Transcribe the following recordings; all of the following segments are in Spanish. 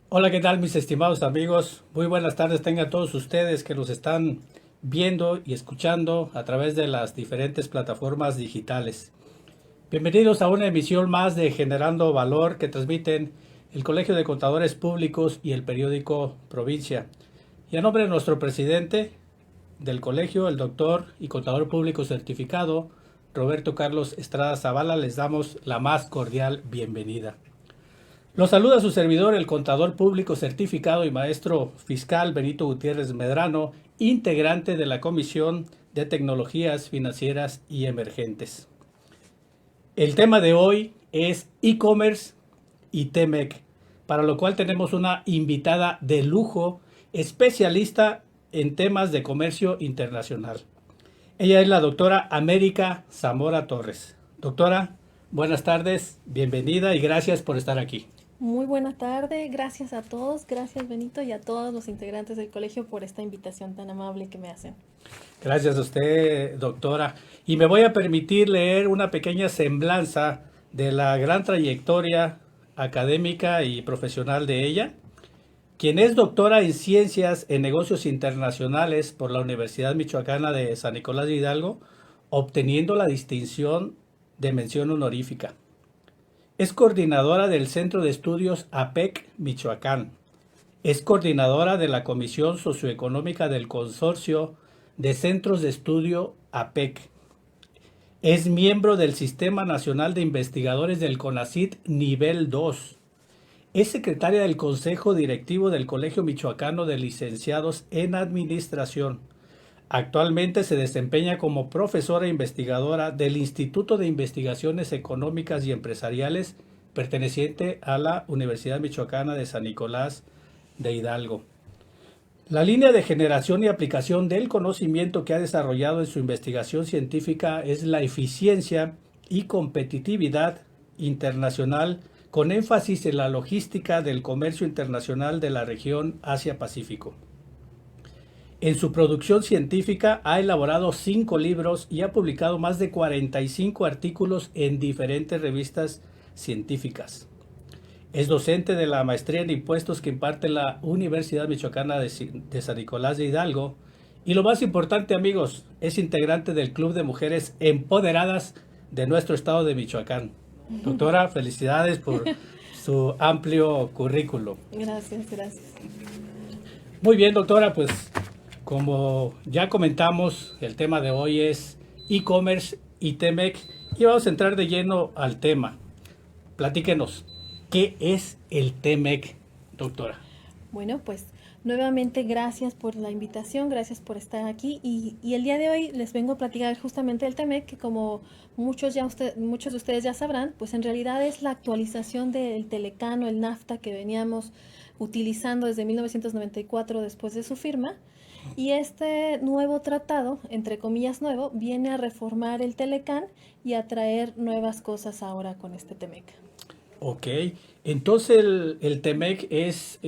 Hola, ¿qué tal mis estimados amigos? Muy buenas tardes tengan todos ustedes que nos están viendo y escuchando a través de las diferentes plataformas digitales. Bienvenidos a una emisión más de Generando Valor que transmiten el Colegio de Contadores Públicos y el periódico Provincia. Y a nombre de nuestro presidente del colegio, el doctor y contador público certificado, Roberto Carlos Estrada Zavala, les damos la más cordial bienvenida. Los saluda su servidor, el contador público certificado y maestro fiscal Benito Gutiérrez Medrano, integrante de la Comisión de Tecnologías Financieras y Emergentes. El tema de hoy es e-commerce y TEMEC, para lo cual tenemos una invitada de lujo, especialista en temas de comercio internacional. Ella es la doctora América Zamora Torres. Doctora, buenas tardes, bienvenida y gracias por estar aquí. Muy buena tarde, gracias a todos, gracias Benito y a todos los integrantes del colegio por esta invitación tan amable que me hacen. Gracias a usted, doctora. Y me voy a permitir leer una pequeña semblanza de la gran trayectoria académica y profesional de ella, quien es doctora en Ciencias en Negocios Internacionales por la Universidad Michoacana de San Nicolás de Hidalgo, obteniendo la distinción de mención honorífica. Es coordinadora del Centro de Estudios APEC Michoacán. Es coordinadora de la Comisión Socioeconómica del Consorcio de Centros de Estudio APEC. Es miembro del Sistema Nacional de Investigadores del CONACYT Nivel 2. Es secretaria del Consejo Directivo del Colegio Michoacano de Licenciados en Administración. Actualmente se desempeña como profesora investigadora del Instituto de Investigaciones Económicas y Empresariales perteneciente a la Universidad Michoacana de San Nicolás de Hidalgo. La línea de generación y aplicación del conocimiento que ha desarrollado en su investigación científica es la eficiencia y competitividad internacional con énfasis en la logística del comercio internacional de la región Asia-Pacífico. En su producción científica ha elaborado 5 libros y ha publicado más de 45 artículos en diferentes revistas científicas. Es docente de la maestría en impuestos que imparte la Universidad Michoacana de San Nicolás de Hidalgo. Y lo más importante, amigos, es integrante del Club de Mujeres Empoderadas de nuestro estado de Michoacán. Doctora, felicidades por su amplio currículo. Gracias, gracias. Muy bien, doctora, pues como ya comentamos, el tema de hoy es e-commerce y TEMEC y vamos a entrar de lleno al tema. Platíquenos, ¿qué es el TEMEC, doctora? Bueno, pues nuevamente gracias por la invitación, gracias por estar aquí y el día de hoy les vengo a platicar justamente del TEMEC, que como muchos de ustedes ya sabrán, pues en realidad es la actualización del Telecán o el NAFTA que veníamos utilizando desde 1994 después de su firma. Y este nuevo tratado, entre comillas nuevo, viene a reformar el Telecán y a traer nuevas cosas ahora con este TEMEC. Ok, entonces el TEMEC es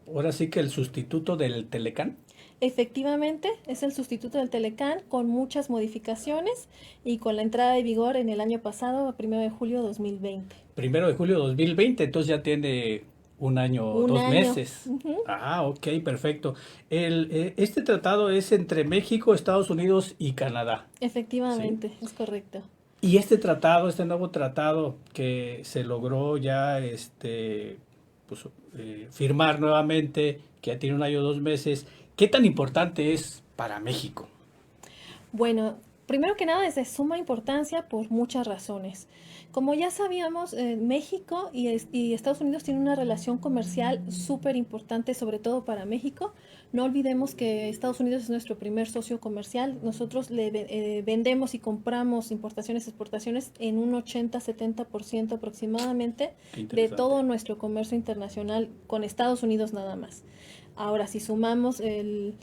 ahora sí que el sustituto del Telecán. Efectivamente, es el sustituto del Telecán con muchas modificaciones y con la entrada de vigor en el año pasado, a 1 de julio de 2020. 1 de julio de 2020, entonces ya tiene un año, Un dos año. meses. Ujú. Ah, ok, perfecto. Este tratado es entre México, Estados Unidos y Canadá, ¿sí? Efectivamente, es correcto. Y este tratado, este nuevo tratado que se logró ya pues, firmar nuevamente, que ya tiene un año, 2 meses, ¿qué tan importante es para México? Bueno, primero que nada es de suma importancia por muchas razones. Como ya sabíamos, México y Estados Unidos tienen una relación comercial súper importante, sobre todo para México. No olvidemos que Estados Unidos es nuestro primer socio comercial. Nosotros vendemos y compramos importaciones y exportaciones en un 80-70% aproximadamente Qué de interesante. todo nuestro comercio internacional con Estados Unidos nada más. Ahora, si sumamos el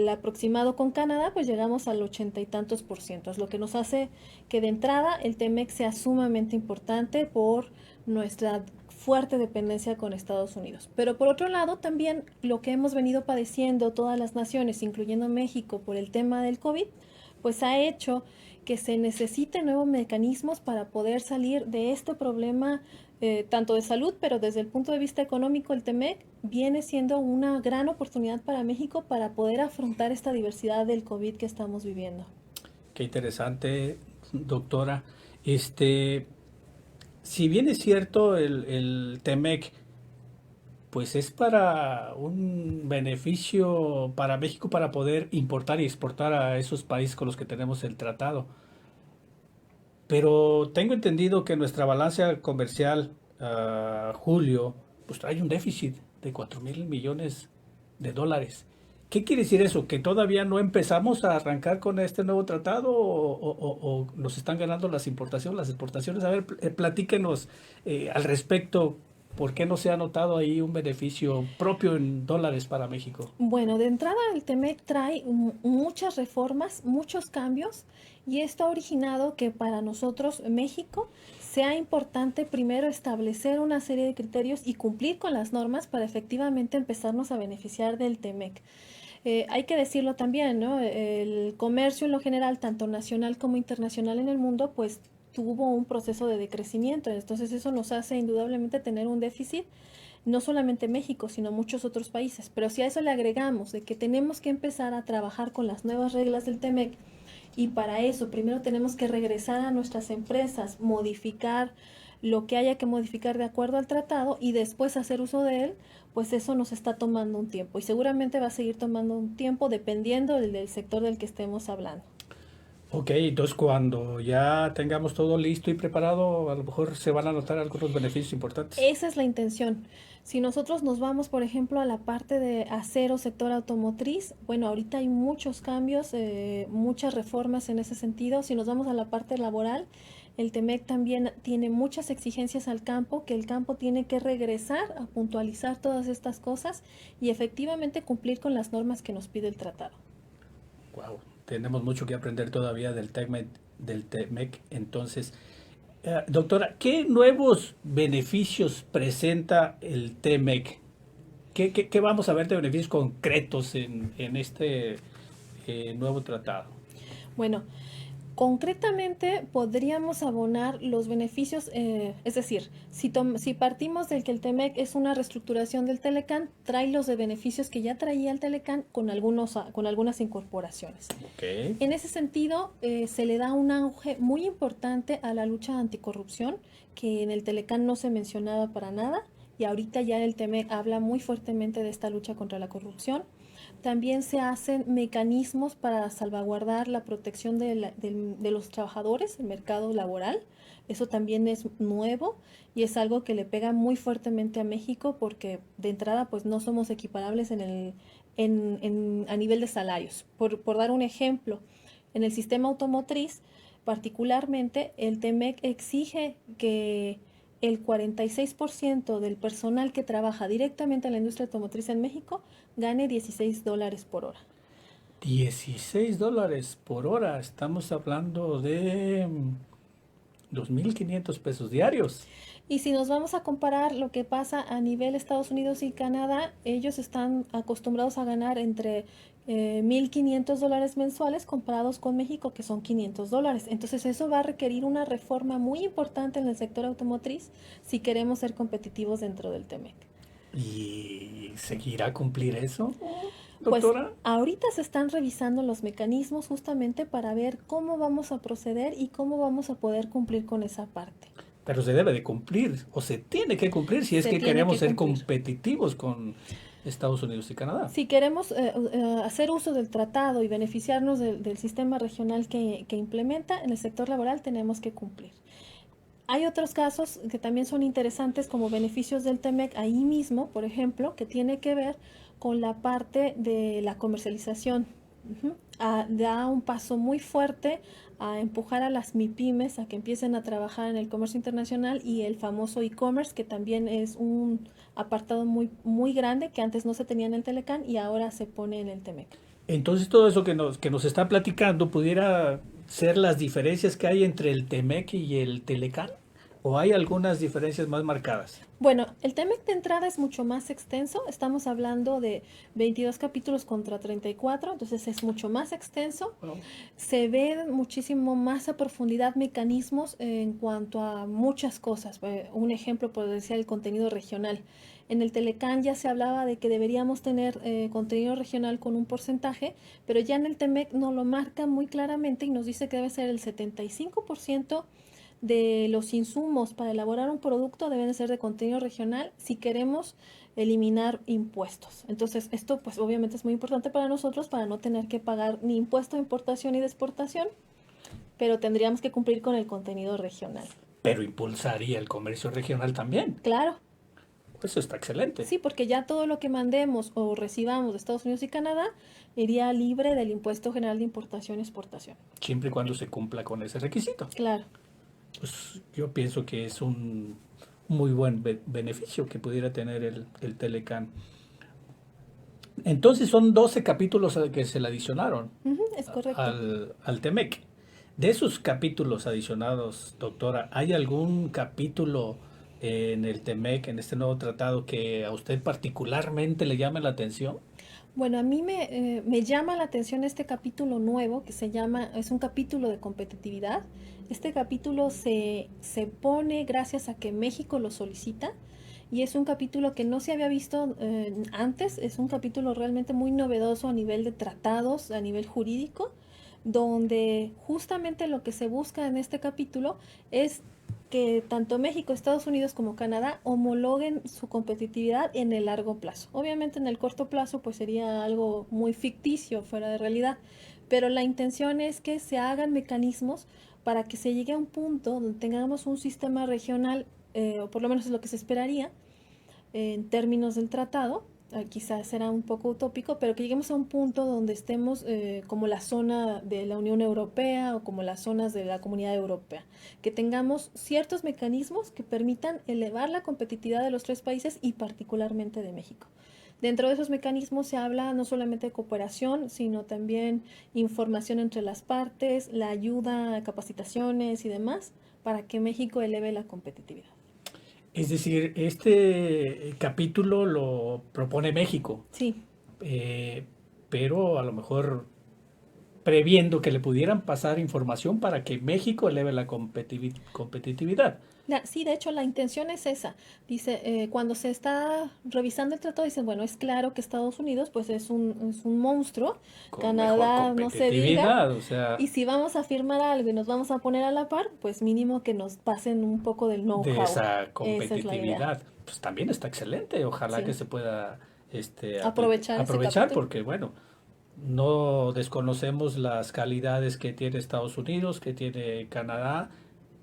aproximado con Canadá, pues llegamos al 80 y tantos por ciento. Es lo que nos hace que de entrada el TEMEC sea sumamente importante por nuestra fuerte dependencia con Estados Unidos. Pero por otro lado, también lo que hemos venido padeciendo todas las naciones, incluyendo México, por el tema del COVID, pues ha hecho que se necesiten nuevos mecanismos para poder salir de este problema, tanto de salud, pero desde el punto de vista económico, el TEMEC viene siendo una gran oportunidad para México para poder afrontar esta diversidad del COVID que estamos viviendo. Qué interesante, doctora. Si bien es cierto, el TEMEC, pues es para un beneficio para México para poder importar y exportar a esos países con los que tenemos el tratado. Pero tengo entendido que nuestra balanza comercial, julio, pues trae un déficit de 4.000 millones de dólares. ¿Qué quiere decir eso? ¿Que todavía no empezamos a arrancar con este nuevo tratado o nos están ganando las importaciones, las exportaciones? A ver, platíquenos al respecto. ¿Por qué no se ha notado ahí un beneficio propio en dólares para México? Bueno, de entrada el TEMEC trae muchas reformas, muchos cambios, y esto ha originado que para nosotros, México, sea importante primero establecer una serie de criterios y cumplir con las normas para efectivamente empezarnos a beneficiar del TEMEC. Hay que decirlo también, ¿no? El comercio en lo general, tanto nacional como internacional en el mundo, pues tuvo un proceso de decrecimiento. Entonces eso nos hace indudablemente tener un déficit, no solamente México, sino muchos otros países. Pero si a eso le agregamos de que tenemos que empezar a trabajar con las nuevas reglas del TEMEC, y para eso primero tenemos que regresar a nuestras empresas, modificar lo que haya que modificar de acuerdo al tratado y después hacer uso de él, pues eso nos está tomando un tiempo y seguramente va a seguir tomando un tiempo dependiendo del sector del que estemos hablando. Ok, entonces cuando ya tengamos todo listo y preparado, a lo mejor se van a notar algunos beneficios importantes. Esa es la intención. Si nosotros nos vamos, por ejemplo, a la parte de acero, sector automotriz, bueno, ahorita hay muchos cambios, muchas reformas en ese sentido. Si nos vamos a la parte laboral, el TEMEC también tiene muchas exigencias al campo, que el campo tiene que regresar a puntualizar todas estas cosas y efectivamente cumplir con las normas que nos pide el tratado. Wow, tenemos mucho que aprender todavía del TEMEC. Entonces, doctora, ¿qué nuevos beneficios presenta el TEMEC? ¿Qué vamos a ver de beneficios concretos en este nuevo tratado? Bueno, concretamente podríamos abonar los beneficios, es decir, si partimos del que el TEMEC es una reestructuración del Telecán, trae los de beneficios que ya traía el Telecán con algunas incorporaciones. Okay. En ese sentido, se le da un auge muy importante a la lucha anticorrupción, que en el Telecán no se mencionaba para nada, y ahorita ya el TEMEC habla muy fuertemente de esta lucha contra la corrupción. También se hacen mecanismos para salvaguardar la protección de los trabajadores, el mercado laboral. Eso también es nuevo y es algo que le pega muy fuertemente a México porque de entrada pues no somos equiparables a nivel de salarios. Por dar un ejemplo, en el sistema automotriz, particularmente, el TEMEC exige que el 46% del personal que trabaja directamente en la industria automotriz en México gane $16 por hora. $16 por hora, estamos hablando de 2.500 pesos diarios. Y si nos vamos a comparar lo que pasa a nivel Estados Unidos y Canadá, ellos están acostumbrados a ganar entre $1,500 mensuales comparados con México, que son $500. Entonces eso va a requerir una reforma muy importante en el sector automotriz si queremos ser competitivos dentro del TEMEC. ¿Y seguirá a cumplir eso, Pues doctora? ahorita se están revisando los mecanismos justamente para ver cómo vamos a proceder y cómo vamos a poder cumplir con esa parte. Pero se debe de cumplir, o se tiene que cumplir si es Se que tiene queremos que ser cumplir. competitivos con Estados Unidos y Canadá. Si queremos hacer uso del tratado y beneficiarnos del sistema regional que implementa, en el sector laboral tenemos que cumplir. Hay otros casos que también son interesantes como beneficios del TEMEC ahí mismo, por ejemplo, que tiene que ver con la parte de la comercialización. Da un paso muy fuerte a empujar a las MIPYMES a que empiecen a trabajar en el comercio internacional y el famoso e-commerce, que también es un apartado muy, muy grande que antes no se tenía en el Telecán y ahora se pone en el TEMEC. Entonces todo eso que nos está platicando pudiera ser las diferencias que hay entre el TEMEC y el Telecán, ¿O hay algunas diferencias más marcadas? Bueno, el TEMEC de entrada es mucho más extenso. Estamos hablando de 22 capítulos contra 34, entonces es mucho más extenso. Wow. Se ve muchísimo más a profundidad mecanismos en cuanto a muchas cosas. Un ejemplo podría ser el contenido regional. En el Telecán ya se hablaba de que deberíamos tener contenido regional con un porcentaje, pero ya en el TEMEC nos lo marca muy claramente y nos dice que debe ser el 75% de los insumos para elaborar un producto deben de ser de contenido regional si queremos eliminar impuestos. Entonces, esto pues obviamente es muy importante para nosotros para no tener que pagar ni impuesto de importación ni de exportación, pero tendríamos que cumplir con el contenido regional. Pero impulsaría el comercio regional también. Claro, Eso está excelente. sí, porque ya todo lo que mandemos o recibamos de Estados Unidos y Canadá iría libre del impuesto general de importación y exportación. Siempre y cuando se cumpla con ese requisito. Claro. Pues yo pienso que es un muy buen beneficio que pudiera tener el Telecán. Entonces son 12 capítulos que se le adicionaron Es correcto. al TEMEC. De esos capítulos adicionados, doctora, ¿hay algún capítulo en el TEMEC, en este nuevo tratado, que a usted particularmente le llame la atención? Bueno, a mí me llama la atención este capítulo nuevo que se llama, es un capítulo de competitividad. Este capítulo se pone gracias a que México lo solicita y es un capítulo que no se había visto antes, es un capítulo realmente muy novedoso a nivel de tratados, a nivel jurídico, donde justamente lo que se busca en este capítulo es que tanto México, Estados Unidos como Canadá homologuen su competitividad en el largo plazo. Obviamente en el corto plazo pues sería algo muy ficticio, fuera de realidad, pero la intención es que se hagan mecanismos para que se llegue a un punto donde tengamos un sistema regional, o por lo menos es lo que se esperaría en términos del tratado, quizás será un poco utópico, pero que lleguemos a un punto donde estemos como la zona de la Unión Europea o como las zonas de la Comunidad Europea, que tengamos ciertos mecanismos que permitan elevar la competitividad de los tres países y particularmente de México. Dentro de esos mecanismos se habla no solamente de cooperación, sino también información entre las partes, la ayuda a capacitaciones y demás, para que México eleve la competitividad. Es decir, este capítulo lo propone México, Sí. eh, pero a lo mejor previendo que le pudieran pasar información para que México eleve la competitividad. Sí, de hecho la intención es esa. Dice, cuando se está revisando el tratado, dicen, bueno, es claro que Estados Unidos pues es un monstruo, Con mejor Canadá no se diga, competitividad, o sea, y si vamos a firmar algo y nos vamos a poner a la par, pues mínimo que nos pasen un poco del de know-how. esa Esa es la idea. competitividad, pues también está excelente. Ojalá que Sí, se pueda aprovechar ese aprovechar capítulo. porque, bueno, no desconocemos las calidades que tiene Estados Unidos, que tiene Canadá,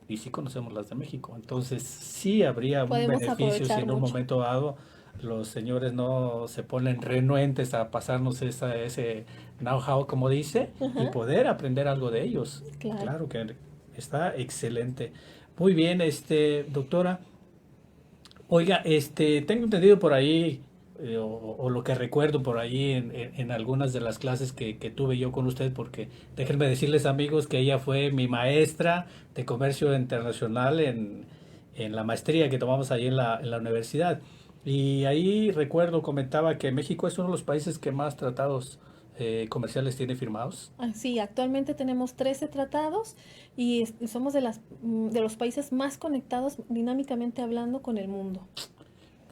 y sí conocemos las de México. Entonces, sí habría un Podemos beneficio si aprovechar en un mucho. momento dado los señores no se ponen renuentes a pasarnos ese know-how, como dice, y Ajá, poder aprender algo de ellos. claro. Claro que está excelente. Muy bien, doctora. Oiga, tengo entendido por ahí, o lo que recuerdo por ahí en algunas de las clases que tuve yo con usted, porque déjenme decirles, amigos, que ella fue mi maestra de comercio internacional en la maestría que tomamos ahí en la universidad. Y ahí recuerdo, comentaba que México es uno de los países que más tratados comerciales tiene firmados. Sí, actualmente tenemos 13 tratados y somos de los países más conectados dinámicamente hablando con el mundo.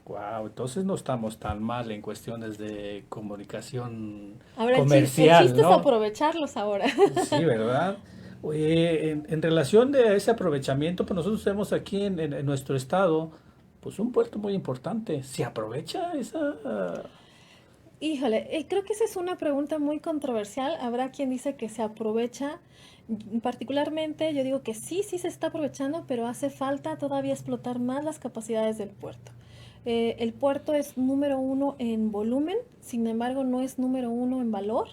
Wow, entonces no estamos tan mal en cuestiones de comunicación Ahora el comercial, chiste es ¿no? aprovecharlos ahora. Sí, ¿verdad? Oye, en relación de ese aprovechamiento, pues nosotros tenemos aquí en nuestro estado, pues un puerto muy importante. ¿Se aprovecha esa? Híjole, creo que esa es una pregunta muy controversial. Habrá quien dice que se aprovecha. Particularmente, yo digo que sí, sí se está aprovechando, pero hace falta todavía explotar más las capacidades del puerto. El puerto es número uno en volumen, sin embargo, no es número uno en valor.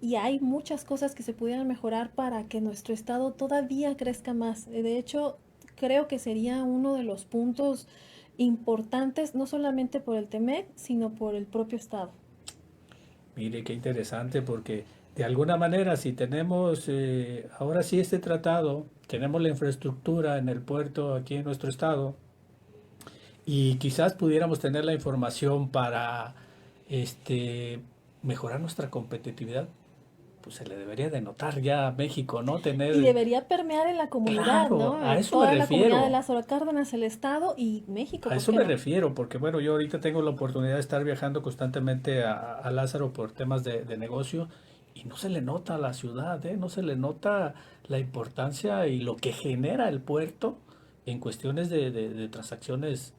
Y hay muchas cosas que se pudieran mejorar para que nuestro estado todavía crezca más. De hecho, creo que sería uno de los puntos importantes, no solamente por el TEMEC, sino por el propio estado. Mire, qué interesante, porque De alguna manera, si tenemos ahora sí este tratado, tenemos la infraestructura en el puerto aquí en nuestro estado y quizás pudiéramos tener la información para este, mejorar nuestra competitividad, pues se le debería de notar ya a México, ¿no? Y Tener, debería permear en la comunidad, claro, ¿no? a eso me Toda la comunidad de refiero. Lázaro Cárdenas, el Estado y México, A ¿por eso qué me no? refiero, porque bueno, yo ahorita tengo la oportunidad de estar viajando constantemente a Lázaro por temas de negocio y no se le nota a la ciudad, ¿eh? No se le nota la importancia y lo que genera el puerto en cuestiones de transacciones,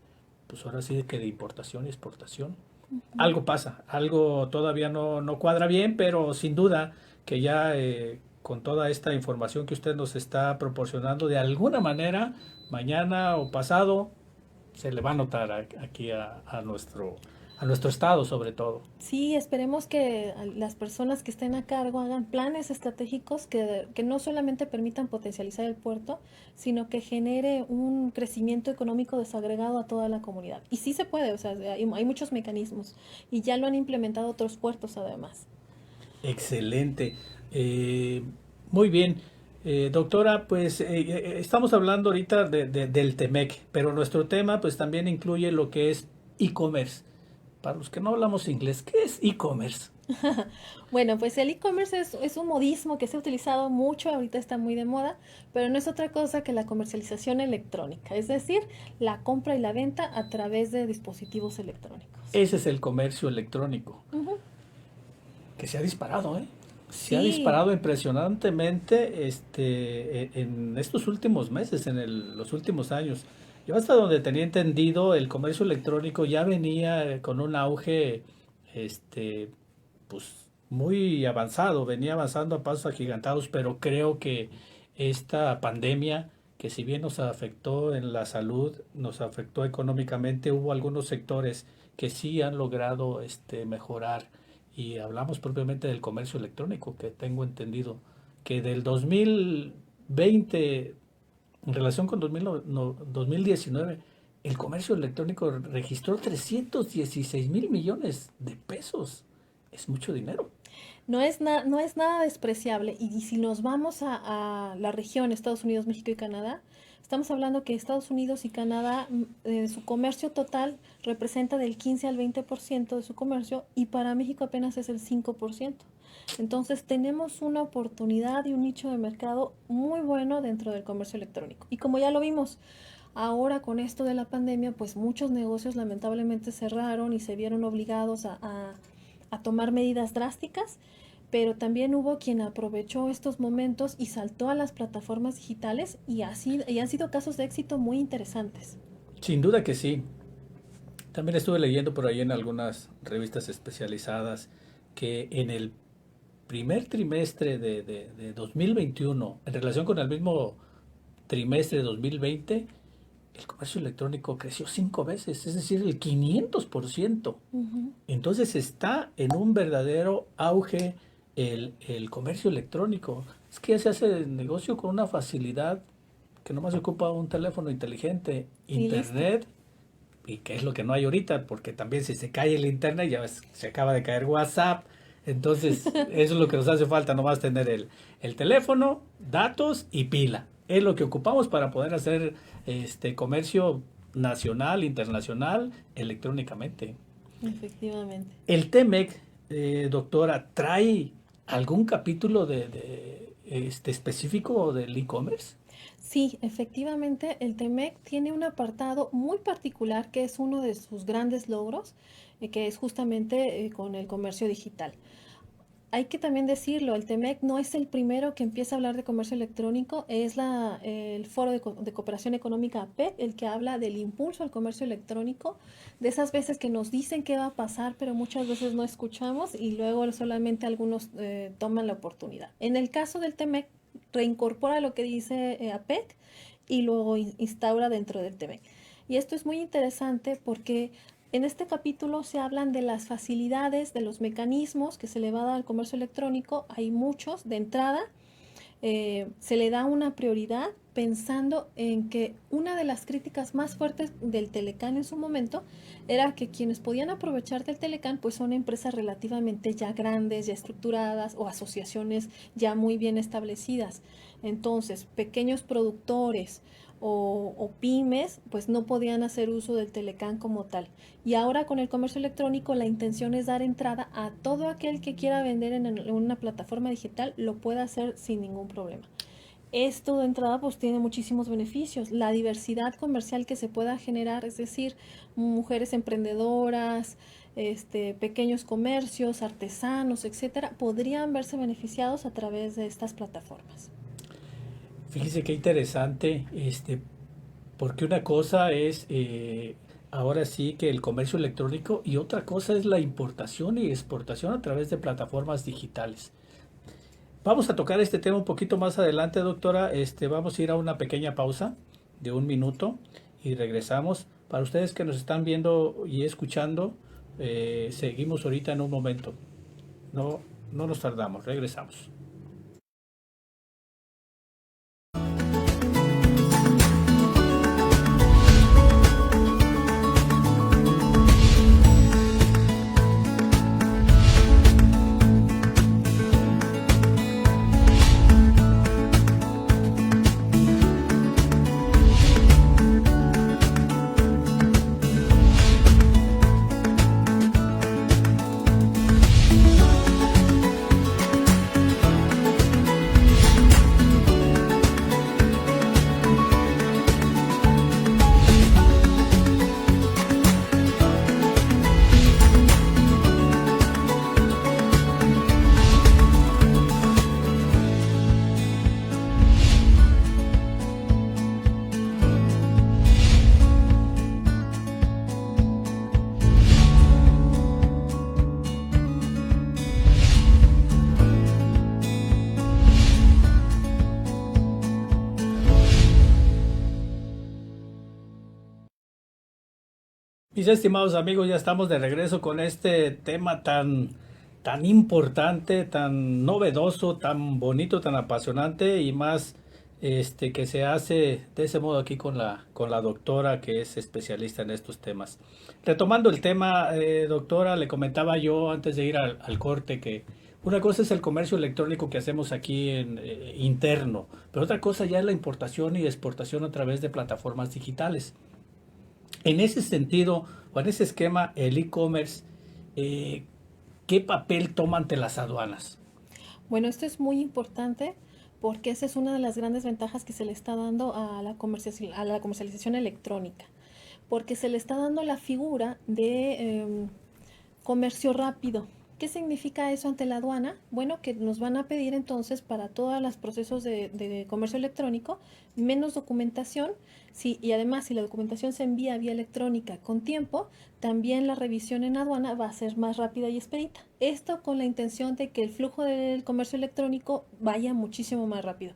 pues ahora sí que de importación y exportación. Ujú. Algo pasa, algo todavía no cuadra bien, pero sin duda que ya con toda esta información que usted nos está proporcionando, de alguna manera, mañana o pasado, se le va a notar aquí a nuestro estado sobre todo. Sí, esperemos que las personas que estén a cargo hagan planes estratégicos que no solamente permitan potencializar el puerto, sino que genere un crecimiento económico desagregado a toda la comunidad. Y sí se puede, o sea, hay muchos mecanismos y ya lo han implementado otros puertos además. Excelente. Eh, Muy bien. Doctora, pues estamos hablando ahorita del TEMEC, pero nuestro tema pues también incluye lo que es e-commerce. Para los que no hablamos inglés, ¿qué es e-commerce? Bueno, pues el e-commerce es un modismo que se ha utilizado mucho, ahorita está muy de moda, pero no es otra cosa que la comercialización electrónica, es decir, la compra y la venta a través de dispositivos electrónicos. Ese es el comercio electrónico, Ujú. que se ha disparado, ¿eh? Se ha Sí, disparado impresionantemente en estos últimos meses, los últimos años. Yo hasta donde tenía entendido, el comercio electrónico ya venía con un auge este, pues, muy avanzado, venía avanzando a pasos agigantados, pero creo que esta pandemia, que si bien nos afectó en la salud, nos afectó económicamente, hubo algunos sectores que sí han logrado mejorar y hablamos propiamente del comercio electrónico, que tengo entendido que del 2020, en relación con 2019, el comercio electrónico registró 316 mil millones de pesos. Es mucho dinero. no es nada despreciable. Y si nos vamos a la región Estados Unidos, México y Canadá, estamos hablando que Estados Unidos y Canadá, su comercio total representa del 15 al 20% de su comercio y para México apenas es el 5%. Entonces tenemos una oportunidad y un nicho de mercado muy bueno dentro del comercio electrónico. Y como ya lo vimos, ahora con esto de la pandemia, pues muchos negocios lamentablemente cerraron y se vieron obligados a tomar medidas drásticas, pero también hubo quien aprovechó estos momentos y saltó a las plataformas digitales y han sido casos de éxito muy interesantes. Sin duda que sí. También estuve leyendo por ahí en algunas revistas especializadas que en el primer trimestre de 2021, en relación con el mismo trimestre de 2020, el comercio electrónico creció 5 veces, es decir, el 500%. Ujú. Entonces está en un verdadero auge el comercio electrónico. Es que ya se hace el negocio con una facilidad que nomás se ocupa un teléfono inteligente, Y listo. internet, y que es lo que no hay ahorita, porque también si se cae el internet, ya ves, se acaba de caer WhatsApp. Entonces, eso es lo que nos hace falta, nomás tener el teléfono, datos y pila. Es lo que ocupamos para poder hacer este comercio nacional, internacional, electrónicamente. Efectivamente. El TEMEC, doctora, ¿trae algún capítulo específico del e-commerce? Sí, efectivamente, el TEMEC tiene un apartado muy particular que es uno de sus grandes logros, que es justamente con el comercio digital. Hay que también decirlo, el TEMEC no es el primero que empieza a hablar de comercio electrónico, es el Foro de Cooperación Económica APEC el que habla del impulso al comercio electrónico, de esas veces que nos dicen qué va a pasar, pero muchas veces no escuchamos y luego solamente algunos toman la oportunidad. En el caso del TEMEC, reincorpora lo que dice APEC y luego instaura dentro del TEMEC. Y esto es muy interesante porque en este capítulo se hablan de las facilidades, de los mecanismos que se le va a dar al comercio electrónico. Hay muchos de entrada. se le da una prioridad pensando en que una de las críticas más fuertes del Telecán en su momento era que quienes podían aprovechar del Telecán pues son empresas relativamente ya grandes, ya estructuradas o asociaciones ya muy bien establecidas. Entonces, pequeños productores o pymes pues no podían hacer uso del Telecán como tal. Y ahora con el comercio electrónico la intención es dar entrada a todo aquel que quiera vender en una plataforma digital, lo pueda hacer sin ningún problema. Esto de entrada pues tiene muchísimos beneficios. La diversidad comercial que se pueda generar, es decir, mujeres emprendedoras, pequeños comercios, artesanos, etcétera, podrían verse beneficiados a través de estas plataformas. Fíjese qué interesante, porque una cosa es ahora sí que el comercio electrónico y otra cosa es la importación y exportación a través de plataformas digitales. Vamos a tocar este tema un poquito más adelante, doctora. Vamos a ir a una pequeña pausa de 1 minuto y regresamos. Para ustedes que nos están viendo y escuchando, seguimos ahorita en un momento. No, no nos tardamos, regresamos. Mis estimados amigos, ya estamos de regreso con este tema tan importante, tan novedoso, tan bonito, tan apasionante y más que se hace de ese modo aquí con la doctora que es especialista en estos temas. Retomando el tema, doctora, le comentaba yo antes de ir al corte que una cosa es el comercio electrónico que hacemos aquí interno, pero otra cosa ya es la importación y exportación a través de plataformas digitales. En ese sentido, o en ese esquema, el e-commerce, ¿qué papel toma ante las aduanas? Bueno, esto es muy importante porque esa es una de las grandes ventajas que se le está dando a a la comercialización electrónica, porque se le está dando la figura de comercio rápido. ¿Qué significa eso ante la aduana? Bueno, que nos van a pedir entonces para todos los procesos de comercio electrónico menos documentación. Sí, y además, si la documentación se envía vía electrónica con tiempo, también la revisión en aduana va a ser más rápida y expedita. Esto con la intención de que el flujo del comercio electrónico vaya muchísimo más rápido.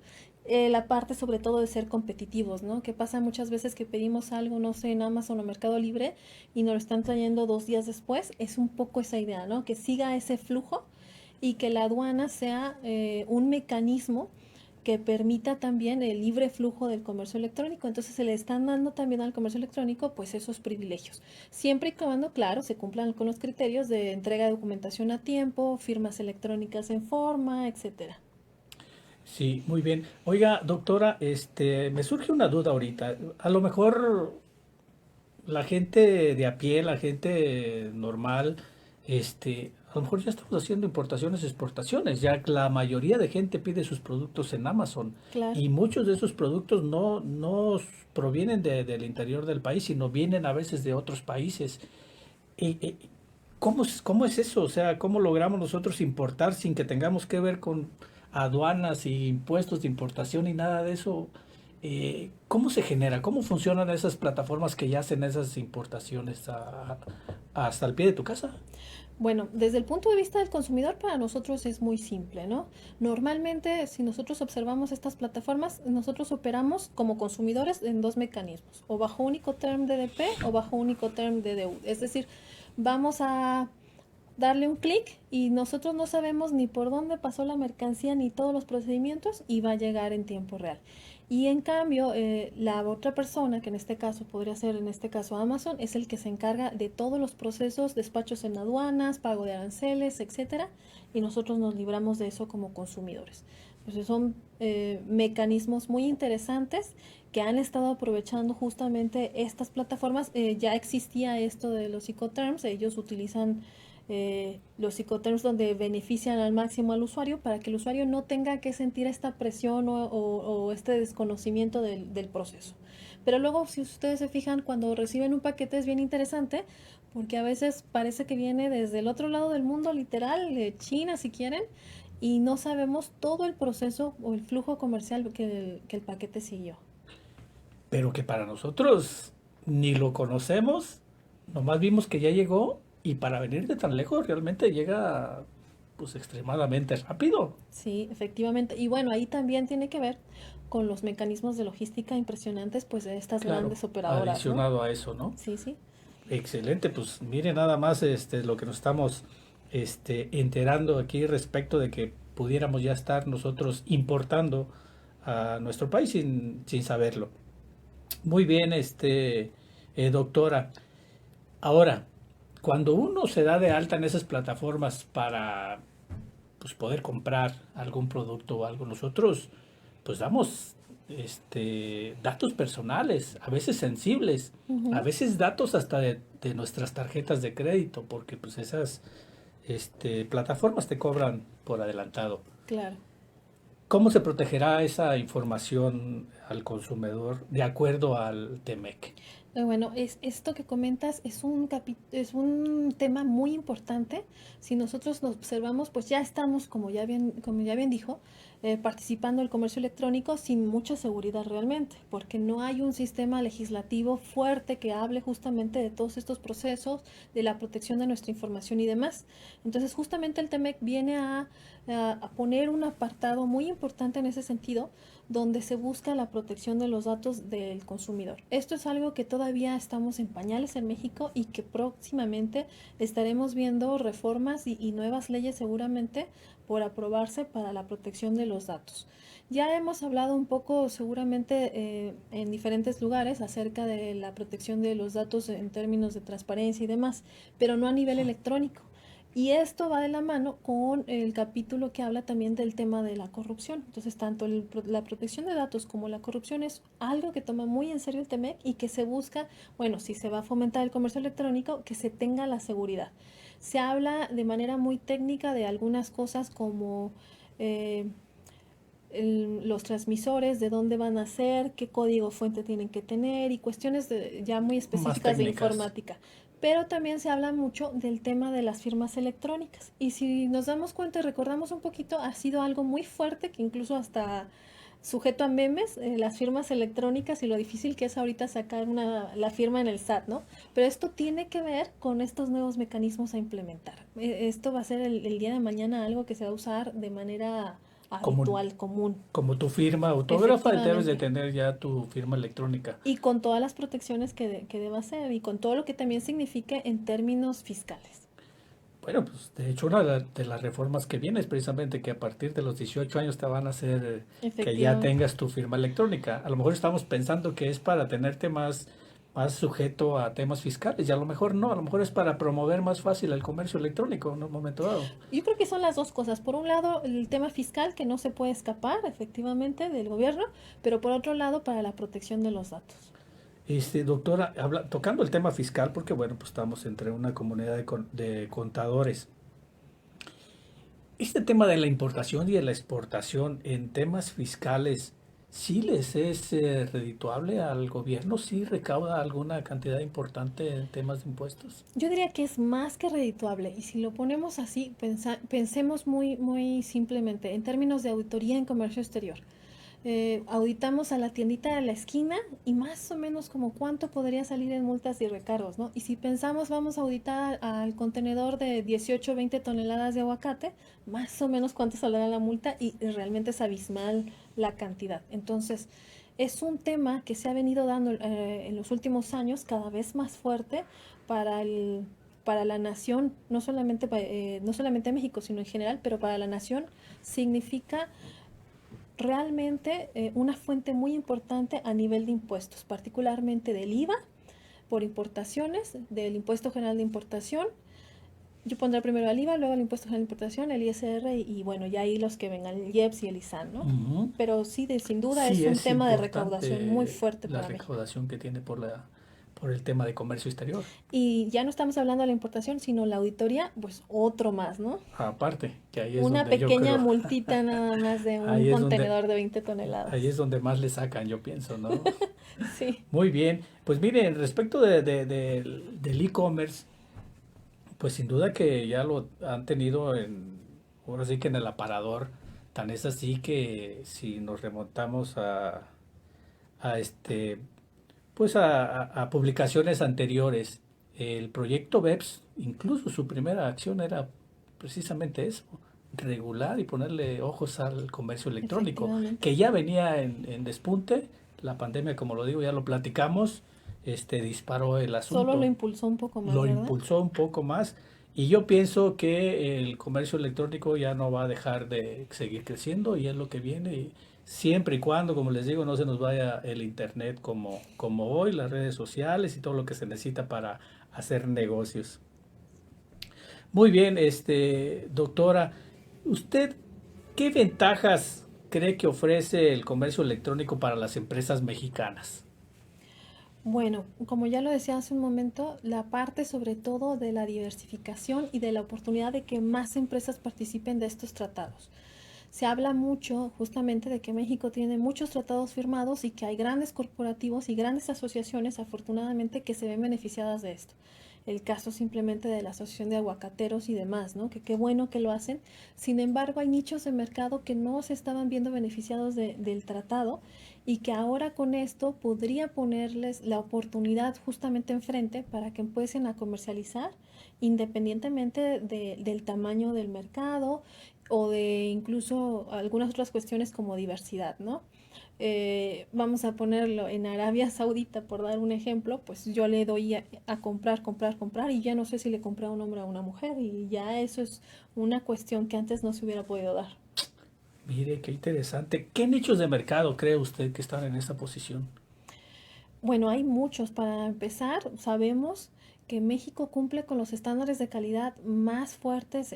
La parte sobre todo de ser competitivos, ¿no? Que pasa muchas veces que pedimos algo, no sé, en Amazon o Mercado Libre y nos lo están trayendo 2 días después. Es un poco esa idea, ¿no? Que siga ese flujo y que la aduana sea un mecanismo que permita también el libre flujo del comercio electrónico. Entonces se le están dando también al comercio electrónico pues esos privilegios. Siempre y cuando, claro, se cumplan con los criterios de entrega de documentación a tiempo, firmas electrónicas en forma, etcétera. Sí, muy bien. Oiga, doctora, me surge una duda ahorita. A lo mejor la gente de a pie, la gente normal, a lo mejor ya estamos haciendo importaciones, exportaciones, ya que la mayoría de gente pide sus productos en Amazon Claro. y muchos de esos productos no provienen del interior del país, sino vienen a veces de otros países. Y, ¿cómo es eso? O sea, ¿cómo logramos nosotros importar sin que tengamos que ver con aduanas y impuestos de importación y nada de eso? ¿Cómo se genera? ¿Cómo funcionan esas plataformas que ya hacen esas importaciones hasta el pie de tu casa? Bueno, desde el punto de vista del consumidor, para nosotros es muy simple, ¿no? Normalmente, si nosotros observamos estas plataformas, nosotros operamos como consumidores en dos mecanismos, o bajo único term DDP o bajo único term DDU. Es decir, vamos a darle un clic y nosotros no sabemos ni por dónde pasó la mercancía ni todos los procedimientos y va a llegar en tiempo real. Y en cambio, la otra persona, que en este caso podría ser, en este caso Amazon, es el que se encarga de todos los procesos, despachos en aduanas, pago de aranceles, etcétera, y nosotros nos libramos de eso como consumidores. Entonces son mecanismos muy interesantes que han estado aprovechando justamente estas plataformas. Ya existía esto de los Incoterms, ellos utilizan los Incoterms donde benefician al máximo al usuario para que el usuario no tenga que sentir esta presión o este desconocimiento del proceso. Pero luego, si ustedes se fijan, cuando reciben un paquete es bien interesante porque a veces parece que viene desde el otro lado del mundo, literal, de China si quieren, y no sabemos todo el proceso o el flujo comercial que el paquete siguió. Pero que para nosotros ni lo conocemos, nomás vimos que ya llegó y para venir de tan lejos realmente llega pues extremadamente rápido. Sí, efectivamente. Y bueno, ahí también tiene que ver con los mecanismos de logística impresionantes, pues de estas Claro, grandes operadoras, ¿no? adicionado a eso, ¿no? Sí, sí. Excelente, pues mire nada más lo que nos estamos enterando aquí respecto de que pudiéramos ya estar nosotros importando a nuestro país sin saberlo. Muy bien, doctora. Ahora, cuando uno se da de alta en esas plataformas para pues, poder comprar algún producto o algo, nosotros pues damos datos personales, a veces sensibles, a Ujú, veces datos hasta de nuestras tarjetas de crédito, porque pues esas plataformas te cobran por adelantado. claro. ¿Cómo se protegerá esa información al consumidor de acuerdo al TEMEC? Bueno, esto que comentas es un tema muy importante. Si nosotros nos observamos, pues ya estamos, como ya bien dijo, participando en el comercio electrónico sin mucha seguridad realmente, porque no hay un sistema legislativo fuerte que hable justamente de todos estos procesos, de la protección de nuestra información y demás. Entonces, justamente el TEMEC viene a poner un apartado muy importante en ese sentido, donde se busca la protección de los datos del consumidor. Esto es algo que todavía estamos en pañales en México y que próximamente estaremos viendo reformas y nuevas leyes seguramente por aprobarse para la protección de los datos. Ya hemos hablado un poco seguramente en diferentes lugares acerca de la protección de los datos en términos de transparencia y demás, pero no a nivel electrónico. Y esto va de la mano con el capítulo que habla también del tema de la corrupción. Entonces, tanto la protección de datos como la corrupción es algo que toma muy en serio el TEMEC y que se busca, bueno, si se va a fomentar el comercio electrónico, que se tenga la seguridad. Se habla de manera muy técnica de algunas cosas como eh, los transmisores, de dónde van a ser, qué código fuente tienen que tener y cuestiones ya muy Más específicas de técnicas. informática. Pero también se habla mucho del tema de las firmas electrónicas. Y si nos damos cuenta y recordamos un poquito, ha sido algo muy fuerte que incluso hasta sujeto a memes, las firmas electrónicas y lo difícil que es ahorita sacar la firma en el SAT, ¿no? Pero esto tiene que ver con estos nuevos mecanismos a implementar. Esto va a ser el día de mañana algo que se va a usar de manera Común. habitual, común, Como tu firma autógrafa, debes de efectivamente. tener ya tu firma electrónica. Y con todas las protecciones que deba hacer y con todo lo que también signifique en términos fiscales. Bueno, pues de hecho una de las reformas que viene es precisamente que a partir de los 18 años te van a hacer que ya Efectivamente. tengas tu firma electrónica. A lo mejor estamos pensando que es para tenerte más sujeto a temas fiscales y a lo mejor no, a lo mejor es para promover más fácil el comercio electrónico en un momento dado. Yo creo que son las dos cosas. Por un lado, el tema fiscal que no se puede escapar efectivamente del gobierno, pero por otro lado, para la protección de los datos. Doctora, tocando el tema fiscal, porque bueno, pues estamos entre una comunidad de contadores. Este tema de la importación y de la exportación en temas fiscales, ¿sí les es redituable al gobierno? ¿Sí recauda alguna cantidad importante en temas de impuestos? Yo diría que es más que redituable y si lo ponemos así, pensemos muy simplemente en términos de auditoría en comercio exterior. Auditamos a la tiendita de la esquina y más o menos como cuánto podría salir en multas y recargos, ¿no? Y si pensamos vamos a auditar al contenedor de 18 o 20 toneladas de aguacate, más o menos cuánto saldrá la multa y realmente es abismal la cantidad. Entonces, es un tema que se ha venido dando en los últimos años cada vez más fuerte para para la nación, no solamente México, sino en general, pero para la nación significa realmente una fuente muy importante a nivel de impuestos, particularmente del IVA por importaciones, del Impuesto General de Importación. Yo pondré primero el IVA, luego el Impuesto General de Importación, el ISR y bueno, ya ahí los que vengan, el IEPS y el ISAN, ¿no? Ujú. Pero sí, sin duda Sí, es un es tema de recaudación muy importante fuerte la para México. recaudación que tiene por el tema de comercio exterior. Y ya no estamos hablando de la importación, sino la auditoría, pues otro más, ¿no? Aparte, que ahí es Una donde yo pequeña creo, multita nada más de un ahí es donde, contenedor de 20 ahí es toneladas. donde más le sacan, yo pienso, ¿no? Sí, Muy bien, pues miren, respecto del e-commerce, pues sin duda que ya lo han tenido ahora sí que en el aparador, tan es así que si nos remontamos a pues a publicaciones anteriores, el proyecto BEPS, incluso su primera acción era precisamente eso, regular y ponerle ojos al comercio electrónico, efectivamente. que ya venía en despunte, la pandemia, como lo digo, ya lo platicamos, disparó el Solo lo asunto, impulsó un poco más, lo ¿verdad? impulsó un poco más y yo pienso que el comercio electrónico ya no va a dejar de seguir creciendo y es lo que viene y siempre y cuando, como les digo, no se nos vaya el internet como hoy, las redes sociales y todo lo que se necesita para hacer negocios. Muy bien, doctora, ¿usted qué ventajas cree que ofrece el comercio electrónico para las empresas mexicanas? Bueno, como ya lo decía hace un momento, la parte sobre todo de la diversificación y de la oportunidad de que más empresas participen de estos tratados. Se habla mucho justamente de que México tiene muchos tratados firmados y que hay grandes corporativos y grandes asociaciones, afortunadamente, que se ven beneficiadas de esto. El caso simplemente de la Asociación de Aguacateros y demás, ¿no? Que qué bueno que lo hacen. Sin embargo, hay nichos de mercado que no se estaban viendo beneficiados del tratado y que ahora con esto podría ponerles la oportunidad justamente enfrente para que empiecen a comercializar independientemente del tamaño del mercado o de incluso algunas otras cuestiones como diversidad, ¿no? Vamos a ponerlo en Arabia Saudita, por dar un ejemplo, pues yo le doy a comprar, comprar, comprar y ya no sé si le compré a un hombre o a una mujer y ya eso es una cuestión que antes no se hubiera podido dar. Mire, qué interesante. ¿Qué nichos de mercado cree usted que están en esta posición? Bueno, hay muchos. Para empezar, sabemos que México cumple con los estándares de calidad más fuertes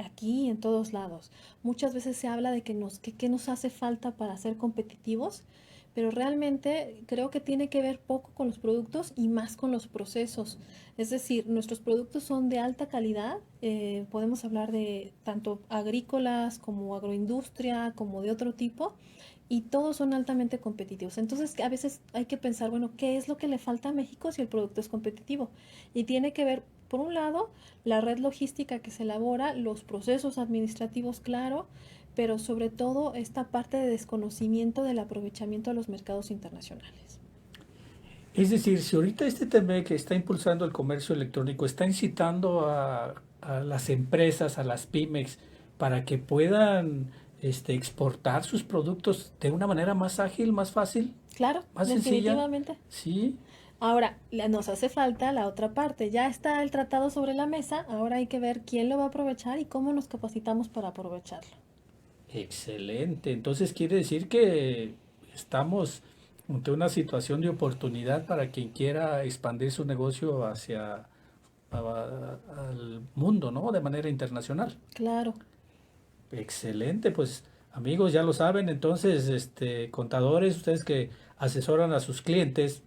aquí y en todos lados. Muchas veces se habla de que nos hace falta para ser competitivos, pero realmente creo que tiene que ver poco con los productos y más con los procesos. Es decir, nuestros productos son de alta calidad. Podemos hablar de tanto agrícolas como agroindustria, como de otro tipo y todos son altamente competitivos. Entonces, a veces hay que pensar, bueno, ¿qué es lo que le falta a México si el producto es competitivo? Y tiene que ver, por un lado, la red logística que se elabora, los procesos administrativos, claro, pero sobre todo esta parte de desconocimiento del aprovechamiento de los mercados internacionales. Es decir, si ahorita este tema que está impulsando el comercio electrónico está incitando a las empresas, a las pymes, para que puedan exportar sus productos de una manera más ágil, más fácil, Claro, más sencilla, definitivamente. sí, Ahora, nos hace falta la otra parte. Ya está el tratado sobre la mesa, ahora hay que ver quién lo va a aprovechar y cómo nos capacitamos para aprovecharlo. excelente. Entonces quiere decir que estamos ante una situación de oportunidad para quien quiera expandir su negocio al mundo, ¿no? De manera internacional. Claro. Excelente, pues amigos, ya lo saben, entonces, contadores, ustedes que asesoran a sus clientes,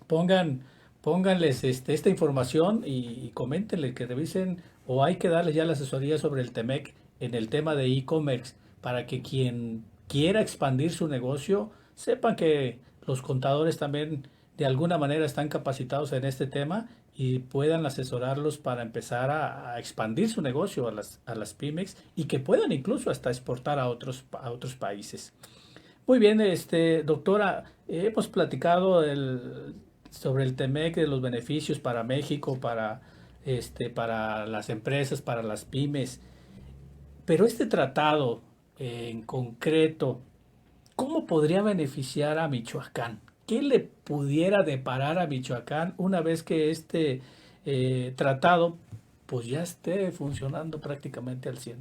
pongan, pónganles esta información y coméntenle que revisen o hay que darles ya la asesoría sobre el TEMEC en el tema de e-commerce para que quien quiera expandir su negocio sepan que los contadores también de alguna manera están capacitados en este tema y puedan asesorarlos para empezar a expandir su negocio a las pymes y que puedan incluso hasta exportar a otros países. Muy bien, doctora, hemos platicado sobre el TEMEC, de los beneficios para México, para las empresas, para las pymes, pero este tratado en concreto, ¿cómo podría beneficiar a Michoacán? ¿Qué le pudiera deparar a Michoacán una vez que tratado, pues ya esté funcionando prácticamente al 100.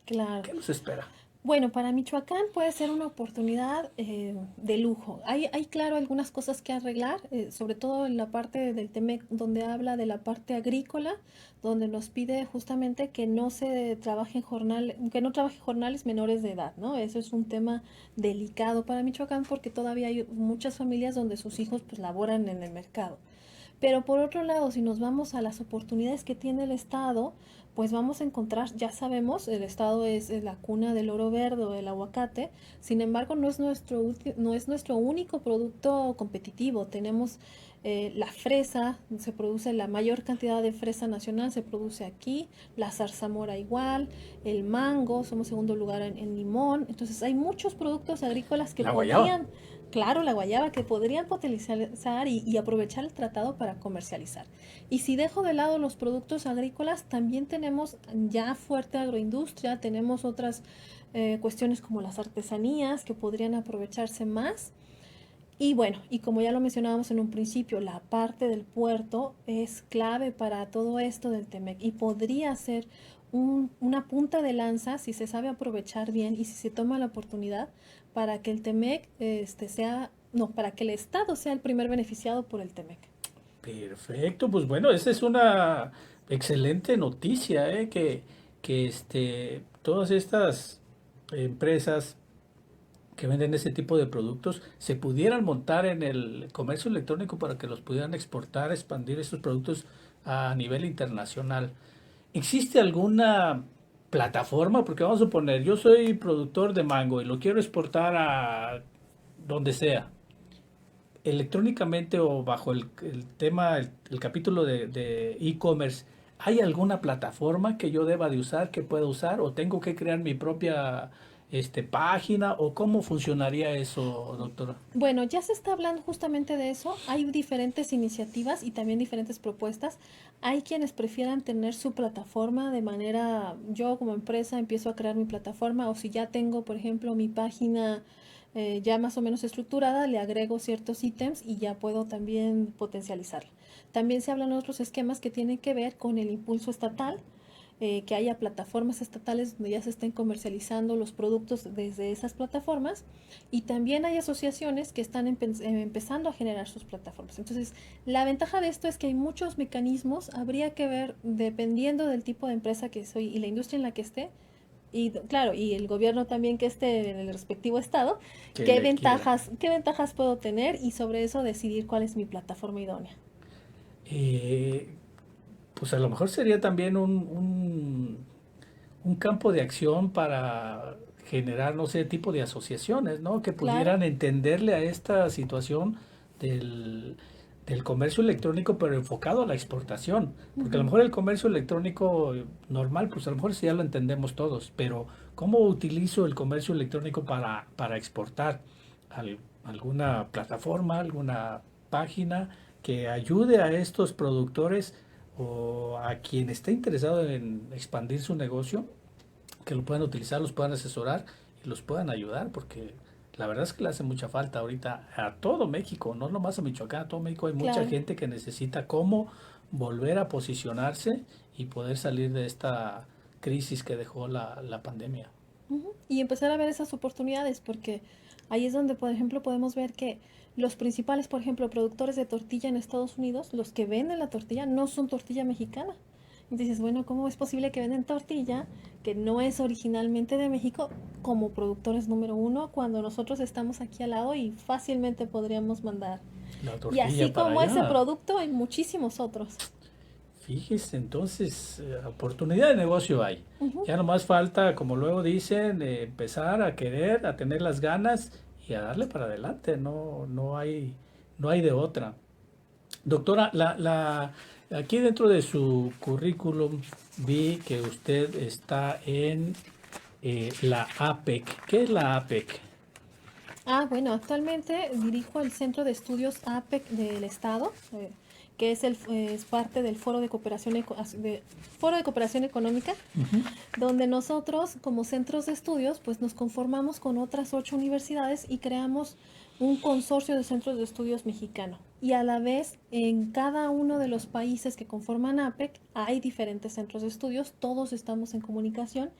Claro. ¿Qué nos espera? Bueno, para Michoacán puede ser una oportunidad de lujo. Hay, claro, algunas cosas que arreglar, sobre todo en la parte del TEMEC, donde habla de la parte agrícola, donde nos pide justamente que no se trabaje que no trabaje jornales menores de edad, ¿no? Eso es un tema delicado para Michoacán porque todavía hay muchas familias donde sus hijos pues laboran en el mercado. Pero por otro lado, si nos vamos a las oportunidades que tiene el Estado, pues vamos a encontrar, ya sabemos, el Estado es la cuna del oro verde o del aguacate, sin embargo no es nuestro único producto competitivo. Tenemos la fresa, se produce la mayor cantidad de fresa nacional, se produce aquí, la zarzamora igual, el mango, somos segundo lugar en limón, entonces hay muchos productos agrícolas que La guayaba. podrían. Claro, la guayaba que podrían potencializar y aprovechar el tratado para comercializar. Y si dejo de lado los productos agrícolas, también tenemos ya fuerte agroindustria, tenemos otras cuestiones como las artesanías que podrían aprovecharse más. Y bueno, y como ya lo mencionábamos en un principio, la parte del puerto es clave para todo esto del TEMEC y podría ser una punta de lanza si se sabe aprovechar bien y si se toma la oportunidad para que el TEMEC para que el Estado sea el primer beneficiado por el TEMEC. Perfecto, pues bueno, esa es una excelente noticia, que todas estas empresas que venden ese tipo de productos se pudieran montar en el comercio electrónico para que los pudieran exportar, expandir estos productos a nivel internacional. ¿Existe alguna plataforma? Porque vamos a suponer, yo soy productor de mango y lo quiero exportar a donde sea, electrónicamente o bajo el tema, el capítulo de e-commerce. ¿Hay alguna plataforma que yo deba de usar, que pueda usar, o tengo que crear mi propia página, o cómo funcionaría eso, doctora? Bueno, ya se está hablando justamente de eso. Hay diferentes iniciativas y también diferentes propuestas. Hay quienes prefieran tener su plataforma de manera, yo como empresa empiezo a crear mi plataforma o si ya tengo, por ejemplo, mi página ya más o menos estructurada, le agrego ciertos ítems y ya puedo también potencializarla. También se hablan otros esquemas que tienen que ver con el impulso estatal, que haya plataformas estatales donde ya se estén comercializando los productos desde esas plataformas y también hay asociaciones que están empezando a generar sus plataformas. Entonces, la ventaja de esto es que hay muchos mecanismos, habría que ver dependiendo del tipo de empresa que soy y la industria en la que esté, y claro, y el gobierno también que esté en el respectivo estado, Que le quiera. qué ventajas puedo tener y sobre eso decidir cuál es mi plataforma idónea. Eh, pues a lo mejor sería también un campo de acción para generar, no sé, tipo de asociaciones, ¿no? Que Claro. pudieran entenderle a esta situación del, del comercio electrónico, pero enfocado a la exportación. Porque a lo Ujú. mejor el comercio electrónico normal, pues a lo mejor sí ya lo entendemos todos, pero ¿cómo utilizo el comercio electrónico para exportar? ¿Alguna plataforma, alguna página que ayude a estos productores o a quien esté interesado en expandir su negocio, que lo puedan utilizar, los puedan asesorar y los puedan ayudar? Porque la verdad es que le hace mucha falta ahorita a todo México, no nomás a Michoacán, a todo México hay mucha Claro. gente que necesita cómo volver a posicionarse y poder salir de esta crisis que dejó la pandemia. Ujú. Y empezar a ver esas oportunidades, porque ahí es donde, por ejemplo, podemos ver que los principales, por ejemplo, productores de tortilla en Estados Unidos, los que venden la tortilla no son tortilla mexicana. Y dices, bueno, ¿cómo es posible que venden tortilla que no es originalmente de México como productores número uno cuando nosotros estamos aquí al lado y fácilmente podríamos mandar? La Y así tortilla para como ese allá. producto hay muchísimos otros. Fíjese, entonces, oportunidad de negocio hay. Ujú. Ya nomás falta, como luego dicen, empezar a querer, a tener las ganas y a darle para adelante. No hay de otra. Doctora, aquí dentro de su currículum vi que usted está en la APEC. ¿Qué es la APEC? Ah, bueno, actualmente dirijo el Centro de Estudios APEC del Estado, que es parte del Foro de Cooperación Económica, Ujú. donde nosotros como centros de estudios pues nos conformamos con otras 8 universidades y creamos un consorcio de centros de estudios mexicano. Y a la vez, en cada uno de los países que conforman APEC hay diferentes centros de estudios, todos estamos en comunicación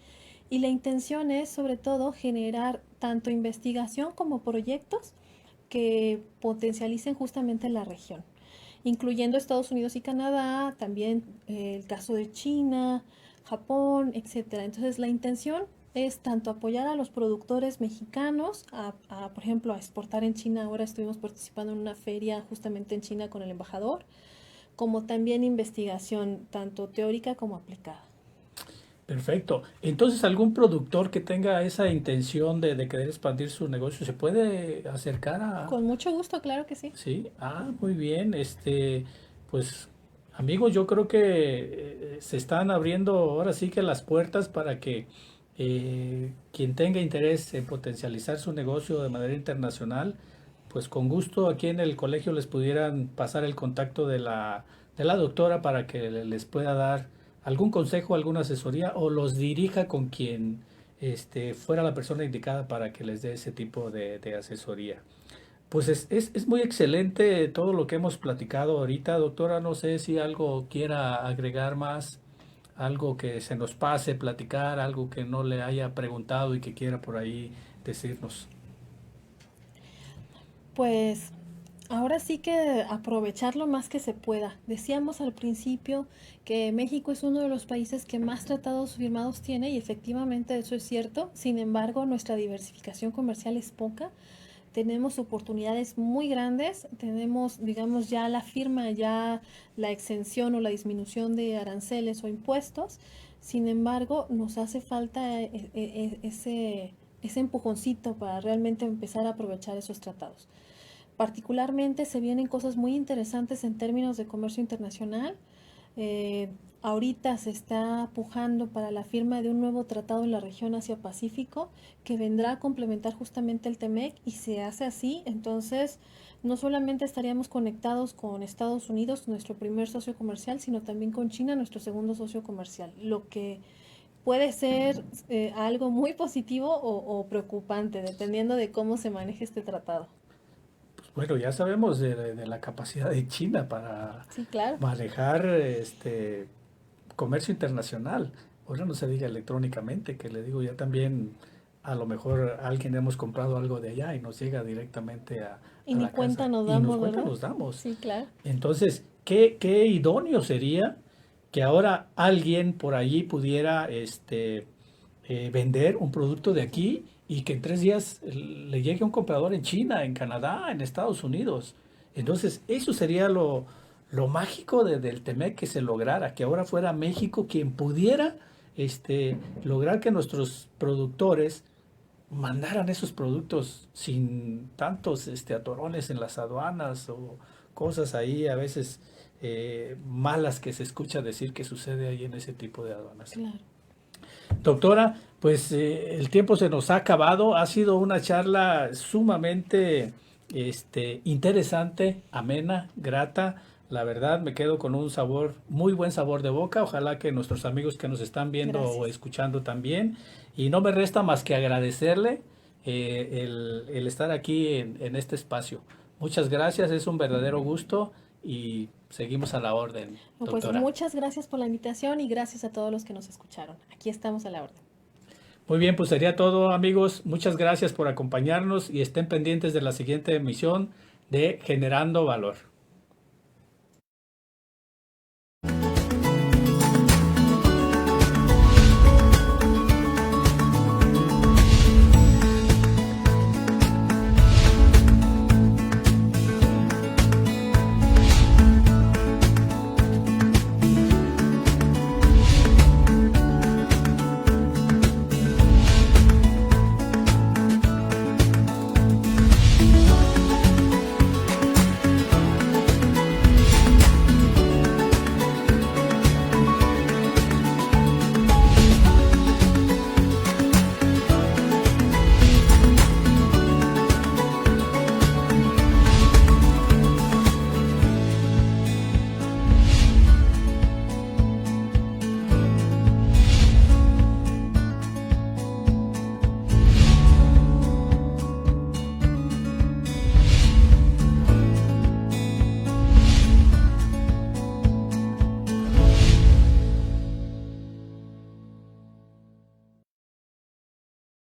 y la intención es sobre todo generar tanto investigación como proyectos que potencialicen justamente la región, incluyendo Estados Unidos y Canadá, también el caso de China, Japón, etcétera. Entonces la intención es tanto apoyar a los productores mexicanos, por ejemplo, a exportar en China. Ahora estuvimos participando en una feria justamente en China con el embajador, como también investigación tanto teórica como aplicada. Perfecto. Entonces, algún productor que tenga esa intención de querer expandir su negocio, ¿se puede acercar a...? Con mucho gusto, claro que sí. Sí, muy bien. Pues, amigos, yo creo que se están abriendo ahora sí que las puertas para que quien tenga interés en potencializar su negocio de manera internacional, pues con gusto aquí en el colegio les pudieran pasar el contacto de la doctora para que les pueda dar algún consejo, alguna asesoría o los dirija con quien fuera la persona indicada para que les dé ese tipo de asesoría. Pues es muy excelente todo lo que hemos platicado ahorita, doctora. No sé si algo quiera agregar más, algo que se nos pase platicar, algo que no le haya preguntado y que quiera por ahí decirnos. Pues ahora sí que aprovechar lo más que se pueda. Decíamos al principio que México es uno de los países que más tratados firmados tiene y efectivamente eso es cierto. Sin embargo, nuestra diversificación comercial es poca. Tenemos oportunidades muy grandes, tenemos, digamos, ya la firma, ya la exención o la disminución de aranceles o impuestos. Sin embargo, nos hace falta ese empujoncito para realmente empezar a aprovechar esos tratados. Particularmente se vienen cosas muy interesantes en términos de comercio internacional. Ahorita se está pujando para la firma de un nuevo tratado en la región Asia-Pacífico que vendrá a complementar justamente el TEMEC y se hace así, entonces no solamente estaríamos conectados con Estados Unidos, nuestro primer socio comercial, sino también con China, nuestro segundo socio comercial, lo que puede ser algo muy positivo o preocupante, dependiendo de cómo se maneje este tratado. Bueno, ya sabemos de la capacidad de China para Sí, claro. manejar comercio internacional. Ahora no se diga electrónicamente, que le digo ya también, a lo mejor alguien hemos comprado algo de allá y nos llega directamente Y a ni la cuenta casa nos y nos damos, cuenta, ¿verdad? nos damos. Sí, claro. Entonces, ¿qué idóneo sería que ahora alguien por allí pudiera vender un producto de aquí y que en 3 días le llegue a un comprador en China, en Canadá, en Estados Unidos? Entonces, eso sería lo mágico del TEMEC, que se lograra, que ahora fuera México quien pudiera lograr que nuestros productores mandaran esos productos sin tantos atorones en las aduanas o cosas ahí a veces malas que se escucha decir que sucede ahí en ese tipo de aduanas. Claro. Doctora, pues el tiempo se nos ha acabado. Ha sido una charla sumamente interesante, amena, grata. La verdad me quedo con un sabor, muy buen sabor de boca. Ojalá que nuestros amigos que nos están viendo o Gracias. escuchando también. Y no me resta más que agradecerle el estar aquí en este espacio. Muchas gracias, es un verdadero gusto y seguimos a la orden, Pues doctora. muchas gracias por la invitación y gracias a todos los que nos escucharon. Aquí estamos a la orden. Muy bien, pues sería todo, amigos. Muchas gracias por acompañarnos y estén pendientes de la siguiente emisión de Generando Valor.